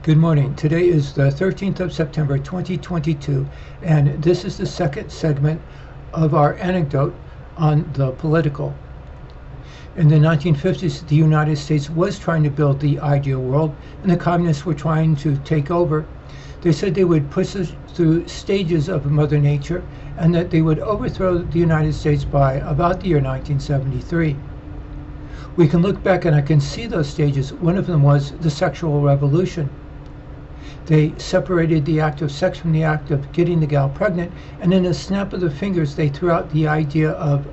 Good morning. Today is the 13th of September 2022, and this is the second segment of our anecdote on the political. In the 1950s, the United States was trying to build the ideal world, and the communists were trying to take over. They said they would push us through stages of Mother Nature, and that they would overthrow the United States by about the year 1973. We can look back and I can see those stages. One of them was the sexual revolution. They separated the act of sex from the act of getting the gal pregnant, and in a snap of the fingers they threw out the idea of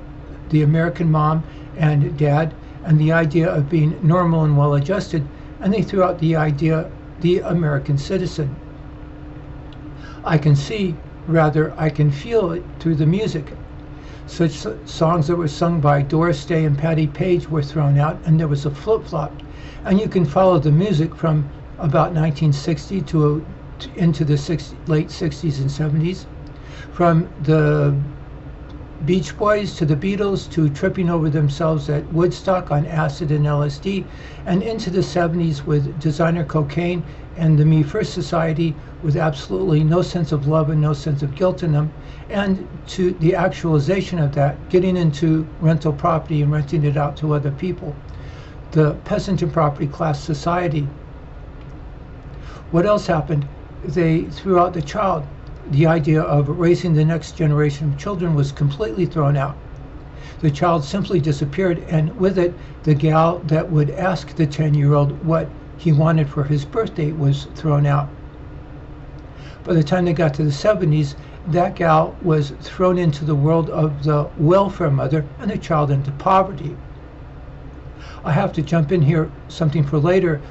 the American mom and dad and the idea of being normal and well adjusted, and they threw out the idea the American citizen. I can feel it through the music. Such songs that were sung by Doris Day and Patti Page were thrown out, and there was a flip-flop. And you can follow the music from about 1960 into the late 60s and 70s. From the Beach Boys to the Beatles to tripping over themselves at Woodstock on acid and LSD, and into the 70s with designer cocaine and the Me First Society with absolutely no sense of love and no sense of guilt in them, and to the actualization of that, getting into rental property and renting it out to other people. The peasant and property class society. What else happened? They threw out the child. The idea of raising the next generation of children was completely thrown out. The child simply disappeared, and with it, the gal that would ask the 10-year-old what he wanted for his birthday was thrown out. By the time they got to the 70s, that gal was thrown into the world of the welfare mother and the child into poverty. I have to jump in here, something for later,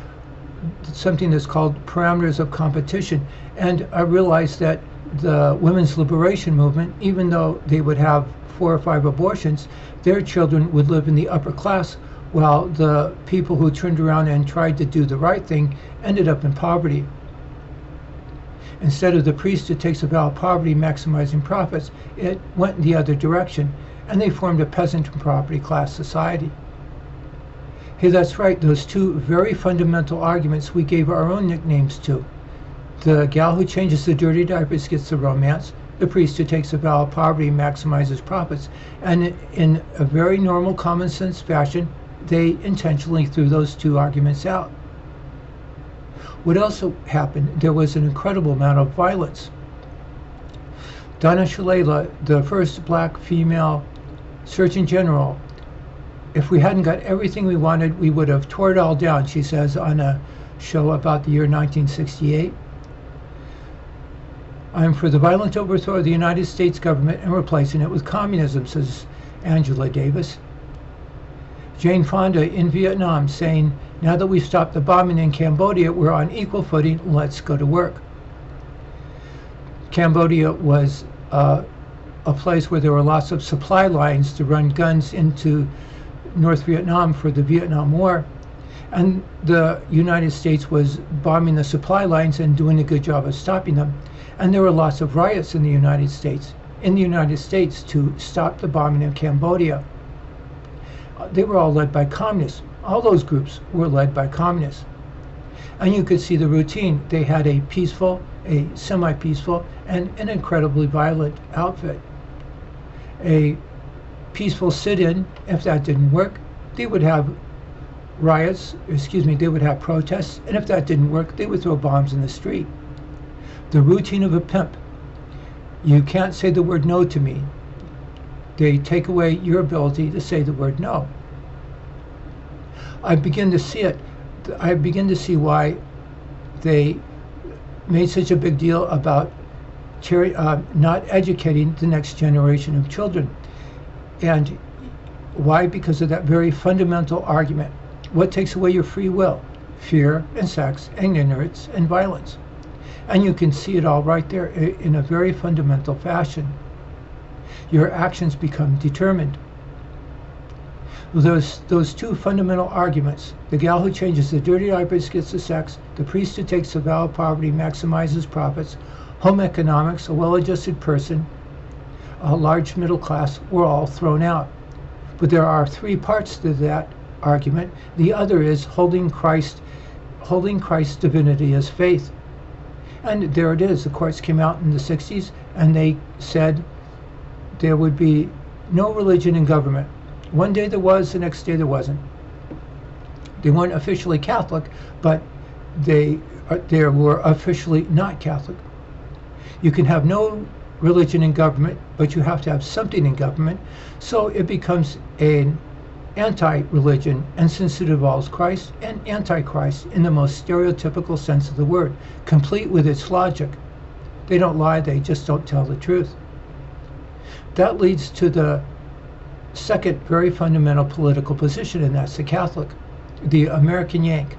something that's called parameters of competition. And I realized that the women's liberation movement, even though they would have 4 or 5 abortions, their children would live in the upper class, while the people who turned around and tried to do the right thing ended up in poverty. Instead of the priest who takes a vow of poverty maximizing profits, it went in the other direction, and they formed a peasant and property class society. Hey, that's right, those two very fundamental arguments we gave our own nicknames to. The gal who changes the dirty diapers gets the romance, the priest who takes a vow of poverty maximizes profits, and in a very normal common sense fashion, they intentionally threw those two arguments out. What else happened? There was an incredible amount of violence. Donna Shalala, the first black female Surgeon General, if we hadn't got everything we wanted, we would have tore it all down, she says on a show about the year 1968. I am for the violent overthrow of the United States government and replacing it with communism, says Angela Davis. Jane Fonda in Vietnam saying, now that we've stopped the bombing in Cambodia, we're on equal footing, let's go to work. Cambodia was a place where there were lots of supply lines to run guns into North Vietnam for the Vietnam War, and the United States was bombing the supply lines and doing a good job of stopping them. And there were lots of riots in the United States to stop the bombing of Cambodia. They were all led by communists. All those groups were led by communists. And you could see the routine. They had a peaceful, a semi-peaceful, and an incredibly violent outfit. A peaceful sit-in, if that didn't work, they would have they would have protests, and if that didn't work, they would throw bombs in the street. The routine of a pimp. You can't say the word no to me. They take away your ability to say the word no. I begin to see it. I begin to see why they made such a big deal about not educating the next generation of children. And why? Because of that very fundamental argument. What takes away your free will? Fear and sex and ignorance and violence. And you can see it all right there in a very fundamental fashion. Your actions become determined. Those two fundamental arguments, the gal who changes the dirty diapers gets the sex, the priest who takes the vow of poverty maximizes profits, home economics, a well-adjusted person, a large middle class, were all thrown out. But there are 3 parts to that argument. The other is holding Christ holding Christ's divinity as faith. And there it is. The courts came out in the 60s and they said there would be no religion in government. One day there was, the next day there wasn't. They weren't officially Catholic, but they were officially not Catholic. You can have no religion in government, but you have to have something in government. So it becomes an anti-religion, and since it involves Christ, and antichrist in the most stereotypical sense of the word, complete with its logic. They don't lie, they just don't tell the truth. That leads to the second very fundamental political position, and that's the Catholic, the American Yank.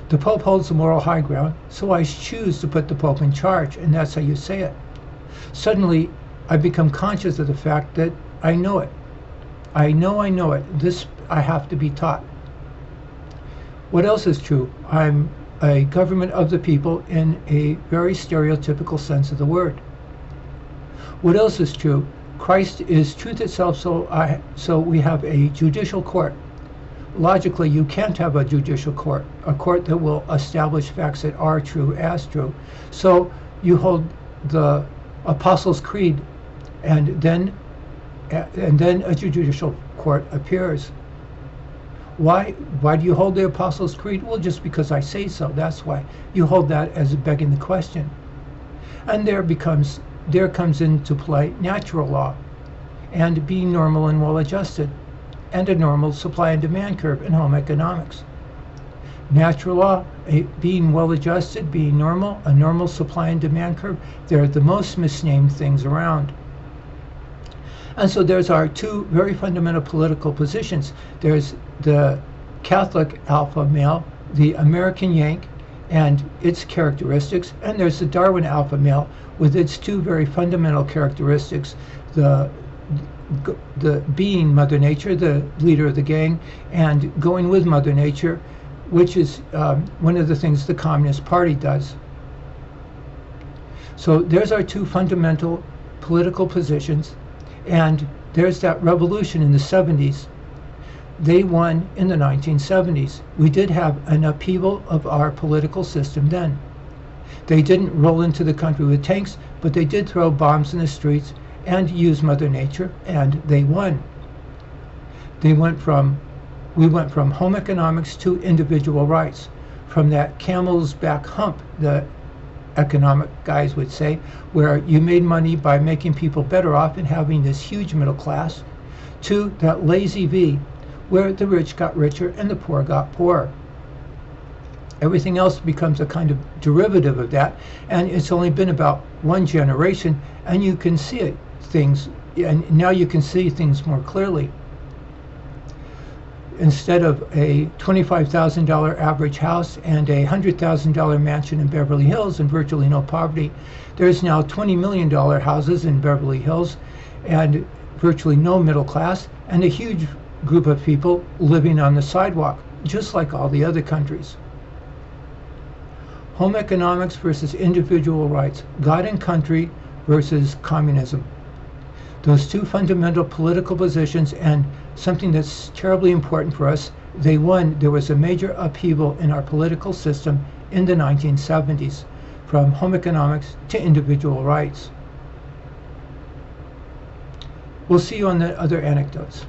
The Pope holds the moral high ground, so I choose to put the Pope in charge, and that's how you say it. Suddenly, I become conscious of the fact that I know it. I know it. This I have to be taught. What else is true? I'm a government of the people in a very stereotypical sense of the word. What else is true? Christ is truth itself, so we have a judicial court. Logically, you can't have a judicial court, a court that will establish facts that are true as true. So you hold the Apostles' Creed, and then a judicial court appears. Why do you hold the Apostles' Creed? Well, just because I say so. That's why you hold that as begging the question. And there comes into play natural law, and being normal and well adjusted, and a normal supply and demand curve in home economics. Natural law, being well adjusted, being normal, a normal supply and demand curve, they're the most misnamed things around. And so there's our two very fundamental political positions. There's the Catholic alpha male, the American Yank, and its characteristics, and there's the Darwin alpha male with its two very fundamental characteristics, the being Mother Nature, the leader of the gang, and going with Mother Nature, which is one of the things the Communist Party does. So there's our two fundamental political positions, and there's that revolution in the 70s. They won in the 1970s. We did have an upheaval of our political system then. They didn't roll into the country with tanks, but they did throw bombs in the streets and use Mother Nature, and they won. We went from home economics to individual rights, from that camel's back hump, the economic guys would say, where you made money by making people better off and having this huge middle class, to that lazy V, where the rich got richer and the poor got poorer. Everything else becomes a kind of derivative of that, and it's only been about one generation, and you can see things, and now you can see things more clearly. Instead of a $25,000 average house and a $100,000 mansion in Beverly Hills and virtually no poverty, there's now $20 million houses in Beverly Hills and virtually no middle class, and a huge group of people living on the sidewalk, just like all the other countries. Home economics versus individual rights, God and country versus communism. Those two fundamental political positions, and something that's terribly important for us, they won. There was a major upheaval in our political system in the 1970s, from home economics to individual rights. We'll see you on the other anecdotes.